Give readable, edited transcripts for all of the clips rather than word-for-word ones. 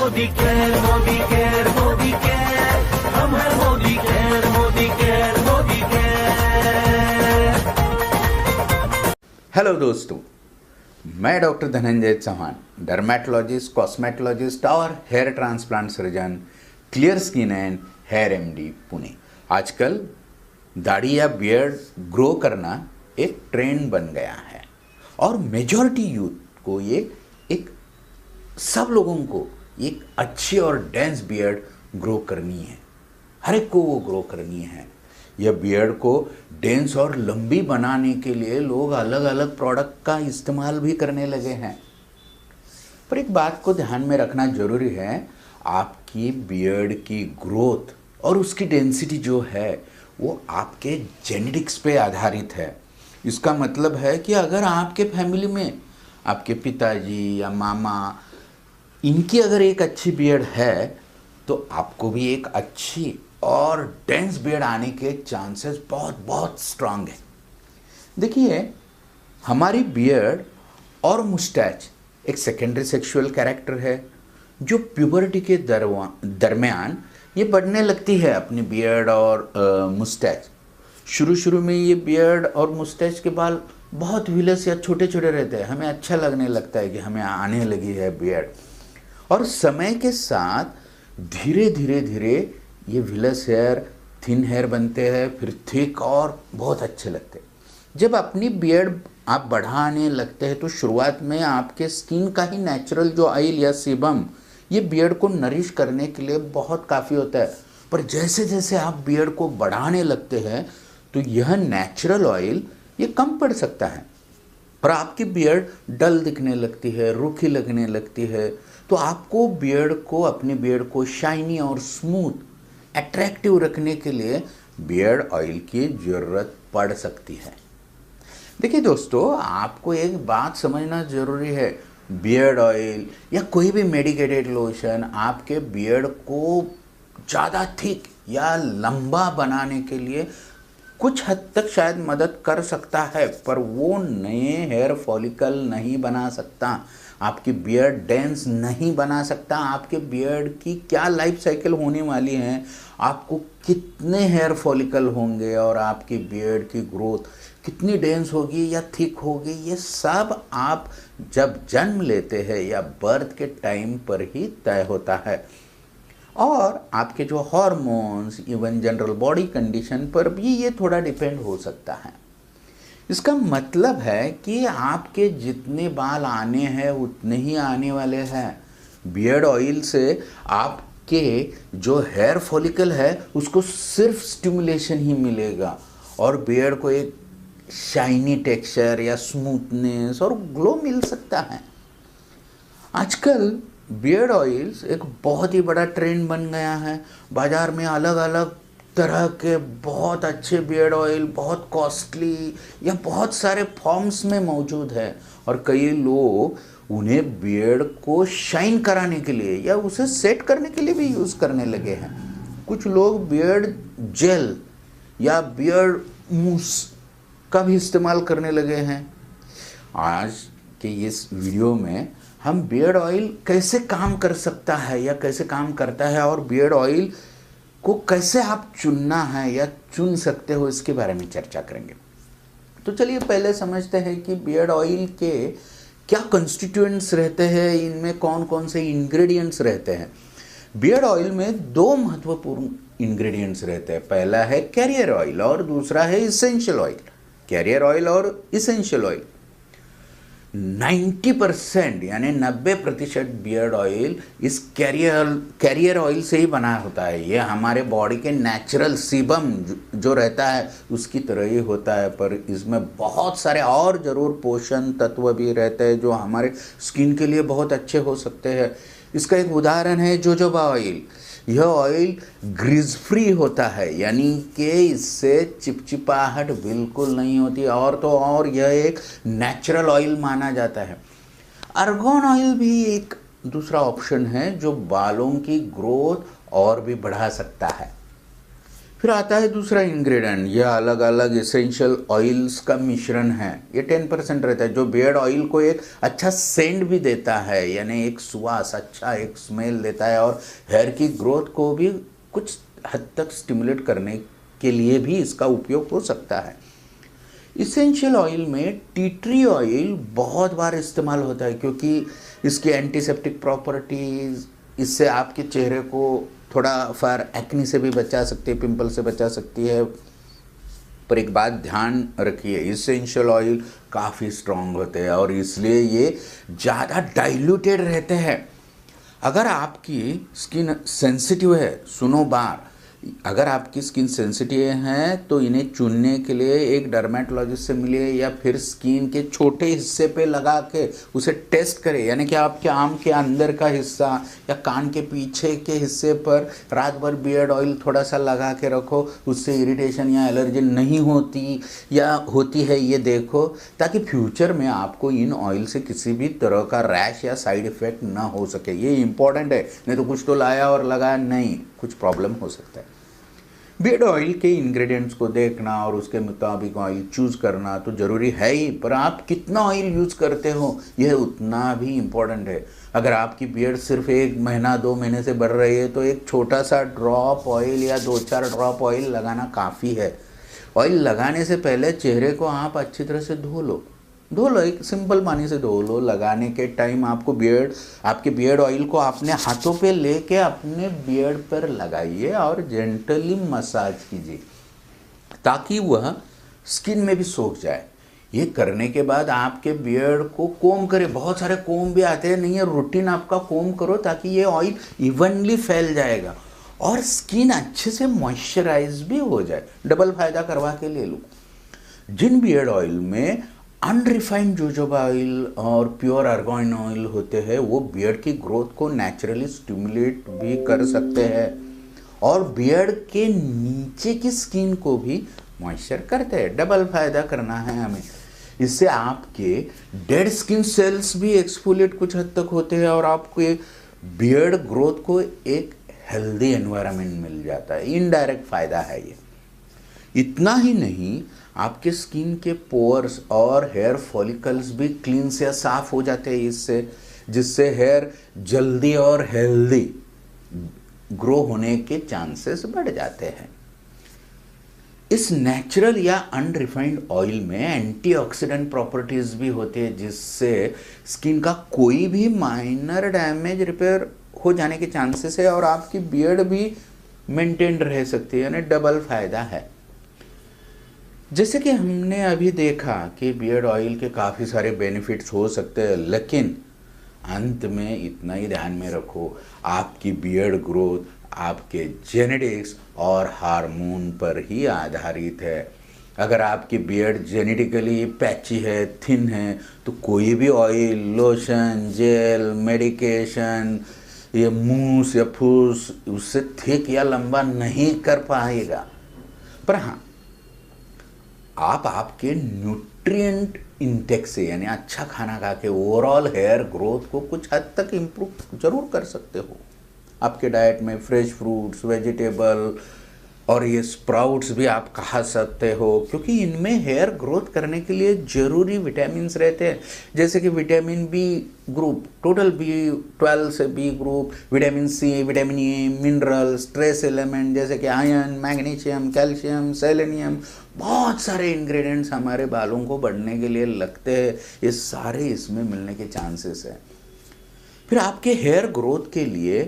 Modi care, Modi care, Modi care, हम है Modi care, Modi care, Modi care. Hello दोस्तों, मैं doctor Dhananjay Chauhan, dermatologist, cosmetologist और hair transplant surgeon, clear skin and hair MD, Pune. आजकल दाढ़ी या बियर्ड ग्रो करना एक ट्रेंड बन गया है और मेजॉरिटी यूथ को ये एक सब लोगों को एक अच्छी और डेंस बियर्ड ग्रो करनी है। हर एक को वो ग्रो करनी है। यह बियर्ड को डेंस और लंबी बनाने के लिए लोग अलग अलग प्रोडक्ट का इस्तेमाल भी करने लगे हैं। पर एक बात को ध्यान में रखना जरूरी है, आपकी बियर्ड की ग्रोथ और उसकी डेंसिटी जो है वो आपके जेनेटिक्स पे आधारित है। इसका मतलब है कि अगर आपके फैमिली में आपके पिताजी या मामा इनकी अगर एक अच्छी बियर्ड है तो आपको भी एक अच्छी और डेंस बियर्ड आने के चांसेस बहुत बहुत स्ट्रांग है। देखिए, हमारी बियर्ड और मुस्टैच एक सेकेंडरी सेक्सुअल कैरेक्टर है जो प्यूबर्टी के दरमियान ये बढ़ने लगती है। अपनी बियर्ड और मुस्टैच शुरू में ये बियर्ड और मुस्टैच के बाल बहुत विलस या छोटे छोटे रहते हैं। हमें अच्छा लगने लगता है कि हमें आने लगी है बियर्ड, और समय के साथ धीरे धीरे ये विलस हेयर थिन हेयर बनते हैं, फिर थिक और बहुत अच्छे लगते हैं। जब अपनी बियर्ड आप बढ़ाने लगते हैं तो शुरुआत में आपके स्किन का ही नेचुरल जो ऑयल या सीबम ये बियर्ड को नरिश करने के लिए बहुत काफ़ी होता है। पर जैसे जैसे आप बियर्ड को बढ़ाने लगते हैं तो यह नेचुरल ऑयल ये कम पड़ सकता है और आपकी बियर्ड डल दिखने लगती है, रूखी लगने लगती है। तो आपको अपनी बियर्ड को शाइनी और स्मूथ अट्रैक्टिव रखने के लिए बियर्ड ऑयल की ज़रूरत पड़ सकती है। देखिए दोस्तों, आपको एक बात समझना ज़रूरी है, बियर्ड ऑयल या कोई भी मेडिकेटेड लोशन आपके बियर्ड को ज़्यादा थिक या लंबा बनाने के लिए कुछ हद तक शायद मदद कर सकता है, पर वो नए हेयर फॉलिकल नहीं बना सकता, आपकी बियर्ड डेंस नहीं बना सकता। आपके बियर्ड की क्या लाइफ साइकिल होने वाली है, आपको कितने हेयर फॉलिकल होंगे और आपकी बियर्ड की ग्रोथ कितनी डेंस होगी या थिक होगी, ये सब आप जब जन्म लेते हैं या बर्थ के टाइम पर ही तय होता है। और आपके जो hormones, even general body condition पर भी ये थोड़ा डिपेंड हो सकता है। इसका मतलब है कि आपके जितने बाल आने हैं उतने ही आने वाले हैं। बियर्ड ऑयल से आपके जो हेयर फॉलिकल है उसको सिर्फ स्टिमुलेशन ही मिलेगा और बियर्ड को एक शाइनी टेक्सचर या स्मूथनेस और ग्लो मिल सकता है। आजकल बियर्ड ऑयल्स एक बहुत ही बड़ा ट्रेंड बन गया है। बाज़ार में अलग अलग तरह के बहुत अच्छे बियर्ड ऑयल बहुत कॉस्टली या बहुत सारे फॉर्म्स में मौजूद है और कई लोग उन्हें बियर्ड को शाइन कराने के लिए या उसे सेट करने के लिए भी यूज़ करने लगे हैं। कुछ लोग बियर्ड जेल या बियर्ड मूस का भी इस्तेमाल करने लगे हैं। आज के इस वीडियो में हम बियर्ड ऑयल कैसे काम कर सकता है या कैसे काम करता है और बियर्ड ऑयल को कैसे आप चुनना है या चुन सकते हो इसके बारे में चर्चा करेंगे। तो चलिए पहले समझते हैं कि बियर्ड ऑयल के क्या कंस्टिट्यूएंट्स रहते हैं, इनमें कौन कौन से इंग्रेडिएंट्स रहते हैं। बियर्ड ऑयल में दो महत्वपूर्ण इंग्रेडिएंट्स रहते हैं, पहला है कैरियर ऑयल और दूसरा है इसेंशियल ऑयल। कैरियर ऑयल और इसेंशियल ऑयल 90% यानी 90% बियर्ड ऑयल इस कैरियर ऑयल से ही बना होता है। ये हमारे बॉडी के नेचुरल सीबम जो रहता है उसकी तरह ही होता है, पर इसमें बहुत सारे और ज़रूर पोषण तत्व भी रहते हैं जो हमारे स्किन के लिए बहुत अच्छे हो सकते हैं। इसका एक उदाहरण है जोजोबा ऑयल। यह ऑयल ग्रीज फ्री होता है, यानी कि इससे चिपचिपाहट बिल्कुल नहीं होती और तो और यह एक नेचुरल ऑयल माना जाता है। आर्गन ऑयल भी एक दूसरा ऑप्शन है जो बालों की ग्रोथ और भी बढ़ा सकता है। फिर आता है दूसरा इंग्रेडिएंट, यह अलग अलग एसेंशियल ऑयल्स का मिश्रण है। ये 10% रहता है, जो बियर्ड ऑयल को एक अच्छा सेंट भी देता है, यानी एक सुवास, अच्छा एक स्मेल देता है, और हेयर की ग्रोथ को भी कुछ हद तक स्टिमुलेट करने के लिए भी इसका उपयोग हो सकता है। इसेंशियल ऑयल में टी ट्री ऑयल बहुत बार इस्तेमाल होता है, क्योंकि इसकी एंटीसेप्टिक प्रॉपर्टीज इससे आपके चेहरे को थोड़ा फार एक्ने से भी बचा सकती है, पिंपल से बचा सकती है। पर एक बात ध्यान रखिए, इसेंशियल ऑयल काफ़ी स्ट्रॉन्ग होते हैं और इसलिए ये ज़्यादा डाइल्यूटेड रहते हैं। अगर आपकी स्किन सेंसिटिव है, सुनो बार, अगर आपकी स्किन सेंसिटिव है तो इन्हें चुनने के लिए एक डर्मेटोलॉजिस्ट से मिलिए, या फिर स्किन के छोटे हिस्से पे लगा के उसे टेस्ट करें, यानी कि आपके आम के अंदर का हिस्सा या कान के पीछे के हिस्से पर रात भर बियर्ड ऑयल थोड़ा सा लगा के रखो, उससे इरिटेशन या एलर्जी नहीं होती या होती है ये देखो, ताकि फ्यूचर में आपको इन ऑयल से किसी भी तरह का रैश या साइड इफेक्ट ना हो सके। ये इंपॉर्टेंट है, नहीं तो कुछ तो लाया और लगाया, नहीं, कुछ प्रॉब्लम हो सकता है। बियर्ड ऑयल के इंग्रेडिएंट्स को देखना और उसके मुताबिक ऑयल चूज़ करना तो ज़रूरी है ही, पर आप कितना ऑयल यूज़ करते हो यह उतना भी इम्पोर्टेंट है। अगर आपकी बियर्ड सिर्फ 1 महीना 2 महीने से बढ़ रही है तो एक छोटा सा ड्रॉप ऑयल या 2-4 ड्रॉप ऑयल लगाना काफ़ी है। ऑयल लगाने से पहले चेहरे को आप अच्छी तरह से धो लो, एक सिंपल पानी से धो लो। लगाने के टाइम आपको आपके बियर्ड ऑयल को अपने हाथों पे लेके अपने बियर्ड पर लगाइए और जेंटली मसाज कीजिए ताकि वह स्किन में भी सोख जाए। ये करने के बाद आपके बियर्ड को कोम करें, बहुत सारे कोम भी आते हैं, नहीं है, रूटीन आपका कोम करो ताकि ये ऑयल इवनली फैल जाएगा और स्किन अच्छे से मॉइस्चराइज भी हो जाए। डबल फायदा करवा के ले लो। जिन बियर्ड ऑयल में अनरिफाइंड जोजोबा ऑयल और प्योर आर्गन ऑयल होते हैं वो बियर्ड की ग्रोथ को नेचुरली स्टिमुलेट भी कर सकते हैं और बियर्ड के नीचे की स्किन को भी मॉइस्चर करते हैं। डबल फायदा करना है हमें। इससे आपके डेड स्किन सेल्स भी एक्सफोलिएट कुछ हद तक होते हैं और आपको बियर्ड ग्रोथ को एक हेल्दी एनवायरनमेंट मिल जाता है। इनडायरेक्ट फायदा है ये। इतना ही नहीं, आपके स्किन के पोर्स और हेयर फॉलिकल्स भी क्लीन से साफ हो जाते हैं इससे, जिससे हेयर जल्दी और हेल्दी ग्रो होने के चांसेस बढ़ जाते हैं। इस नेचुरल या अनरिफाइंड ऑयल में एंटीऑक्सीडेंट प्रॉपर्टीज भी होती है, जिससे स्किन का कोई भी माइनर डैमेज रिपेयर हो जाने के चांसेस है और आपकी बियर्ड भी मेंटेन रह सकती है, यानी डबल फायदा है। जैसे कि हमने अभी देखा कि बियर्ड ऑयल के काफ़ी सारे बेनिफिट्स हो सकते हैं, लेकिन अंत में इतना ही ध्यान में रखो, आपकी बियर्ड ग्रोथ आपके जेनेटिक्स और हार्मोन पर ही आधारित है। अगर आपकी बियर्ड जेनेटिकली पैची है, थिन है, तो कोई भी ऑयल, लोशन, जेल, मेडिकेशन, ये मूस या फूस उससे थिक या लंबा नहीं कर पाएगा। पर हाँ, आप आपके न्यूट्रिएंट इंटेक से, यानी अच्छा खाना खा के ओवरऑल हेयर ग्रोथ को कुछ हद तक इम्प्रूव जरूर कर सकते हो। आपके डाइट में फ्रेश फ्रूट्स, वेजिटेबल और ये स्प्राउट्स भी आप खा सकते हो, क्योंकि इनमें हेयर ग्रोथ करने के लिए जरूरी विटामिन्स रहते हैं, जैसे कि vitamin B group, total B12 से B group, vitamin C, vitamin A, minerals, trace element जैसे कि आयरन, मैग्नीशियम, कैल्शियम, सेलेनियम, बहुत सारे इंग्रेडिएंट्स हमारे बालों को बढ़ने के लिए लगते हैं। ये सारे इसमें मिलने के चांसेस हैं। फिर आपके हेयर ग्रोथ के लिए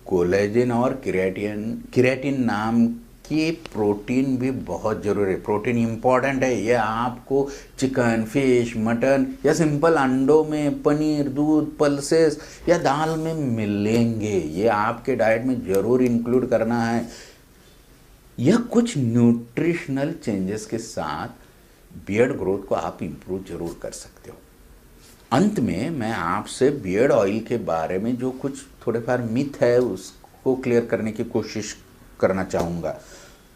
कोलेजन और केराटिन नाम की प्रोटीन भी बहुत ज़रूरी है। प्रोटीन इंपॉर्टेंट है। ये आपको चिकन, फिश, मटन या सिंपल अंडों में, पनीर, दूध, पल्सेस या दाल में मिलेंगे। ये आपके डाइट में ज़रूर इंक्लूड करना है। यह कुछ न्यूट्रिशनल चेंजेस के साथ बियर्ड ग्रोथ को आप इम्प्रूव जरूर कर सकते हो। अंत में मैं आपसे बियर्ड ऑयल के बारे में जो कुछ थोड़े फार मिथ है उसको क्लियर करने की कोशिश करना चाहूँगा।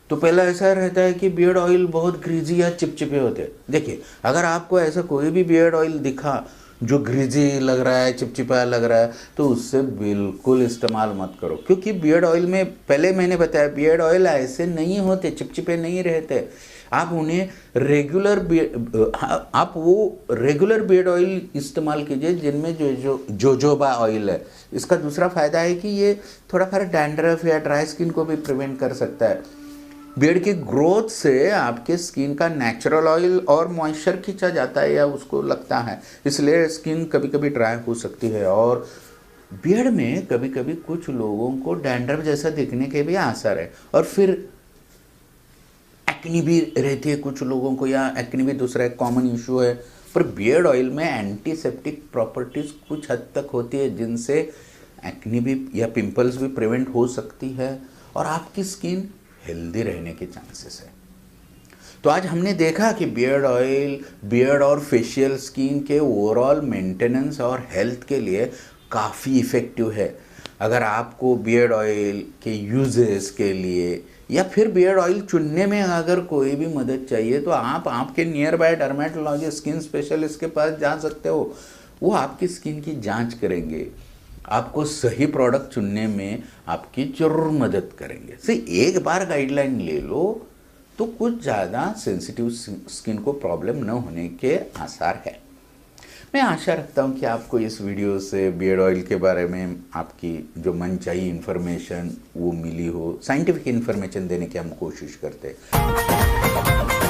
तो पहला ऐसा रहता है कि बियर्ड ऑयल बहुत ग्रीजी या चिपचिपे होते हैं। देखिए, अगर आपको ऐसा कोई भी बियर्ड ऑयल दिखा जो ग्रीजी लग रहा है, चिपचिपा लग रहा है, तो उससे बिल्कुल इस्तेमाल मत करो। क्योंकि बियर्ड ऑयल में, पहले मैंने बताया, बियर्ड ऑयल ऐसे नहीं होते, चिपचिपे नहीं रहते। आप उन्हें रेगुलर बियर्ड ऑयल इस्तेमाल कीजिए जिनमें जोजोबा ऑयल है। इसका दूसरा फायदा है कि ये थोड़ा सा डैंड्रफ या ड्राई स्किन को भी प्रिवेंट कर सकता है। बियर्ड की ग्रोथ से आपके स्किन का नेचुरल ऑयल और मॉइस्चर खींचा जाता है या उसको लगता है, इसलिए स्किन कभी कभी ड्राई हो सकती है। और बियर्ड में कभी कभी कुछ लोगों को डैंड्रफ जैसा दिखने के भी आसार है, और फिर एक्ने भी रहती है कुछ लोगों को, या एक्ने भी दूसरा एक कॉमन इशू है। पर बियर्ड ऑयल में एंटीसेप्टिक प्रॉपर्टीज कुछ हद तक होती है जिनसे एक्ने भी या पिंपल्स भी प्रिवेंट हो सकती है और आपकी स्किन हेल्दी रहने के चांसेस है। तो आज हमने देखा कि बियर्ड ऑयल बियर्ड और फेशियल स्किन के ओवरऑल मेंटेनेंस और हेल्थ के लिए काफ़ी इफ़ेक्टिव है। अगर आपको बियर्ड ऑयल के यूजेस के लिए या फिर बियर्ड ऑयल चुनने में अगर कोई भी मदद चाहिए तो आप आपके near by dermatologist, skin specialist के पास जा सकते हो। वो आपकी स्किन की जांच करेंगे, आपको सही प्रोडक्ट चुनने में आपकी जरूर मदद करेंगे। सिर्फ एक बार गाइडलाइन ले लो तो कुछ ज़्यादा सेंसिटिव स्किन को प्रॉब्लम न होने के आसार है। मैं आशा रखता हूँ कि आपको इस वीडियो से बियर्ड ऑयल के बारे में आपकी जो मनचाही इन्फॉर्मेशन वो मिली हो। साइंटिफिक इन्फॉर्मेशन देने की हम कोशिश करते हैं।